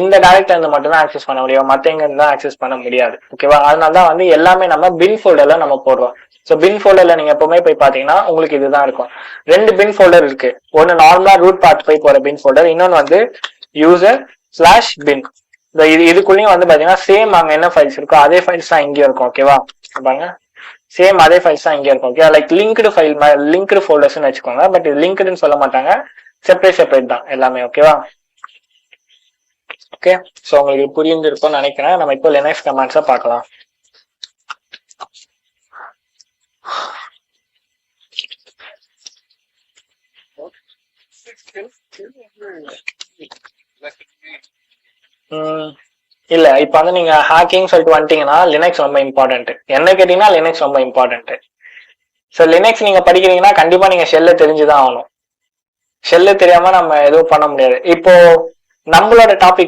இந்த டைரக்ட்ல இருந்து மட்டும் தான் ஆக்சஸ் பண்ண முடியும், மத்த எங்க இருந்து ஆக்சஸ் பண்ண முடியாது. ஓகேவா? அதனாலதான் வந்து எல்லாமே நம்ம பின் ஃபோல்டர்ல நம்ம போடுறோம். ஸோ பின் ஃபோல்டர்ல நீங்க எப்பவுமே போய் பாத்தீங்கன்னா உங்களுக்கு இதுதான் இருக்கும். 2 பின் ஃபோல்டர் இருக்கு. ஒன்னு நார்மலா ரூட் பார்ட் போய் போற பின் ஃபோல்டர், இன்னொன்னு வந்து user/bin. இதுக்குள்ளயும் வந்து பாத்தீங்கன்னா சேம் அங்க என்ன ஃபைல்ஸ் இருக்கோ அதே ஃபைல்ஸ் தான் இங்கே இருக்கும். ஓகேவா? பாருங்க, சேம் அதே ஃபைல்ஸ் தான் இங்கே இருக்கும். Okay, like linked file, linked ஃபோல்டர்ஸ்னு வச்சுக்கோங்க. பட் இது லிங்க்டுன்னு சொல்ல மாட்டாங்க, செப்பரேட் தான் எல்லாமே. ஓகேவா? ஓகே, ஸோ உங்களுக்கு புரிஞ்சிருக்கும்னு நினைக்கிறேன். நம்ம இப்போ லினக்ஸ் கமாண்ட்ஸை பார்க்கலாம். இல்ல, இப்ப வந்து நீங்க ஹேக்கிங் சொல்லிட்டு வந்துட்டீங்கன்னா லினக்ஸ் ரொம்ப இம்பார்ட்டன்ட். என்ன கேட்டீங்கன்னா லினக்ஸ் ரொம்ப இம்பார்ட்டன்ட். ஸோ லினக்ஸ் நீங்க படிக்கிறீங்கன்னா கண்டிப்பா நீங்க ஷெல்ல தெரிஞ்சுதான் ஆகணும். ஷெல்ல தெரியாம நம்ம எதுவும் பண்ண முடியாது. இப்போ நம்மளோட டாபிக்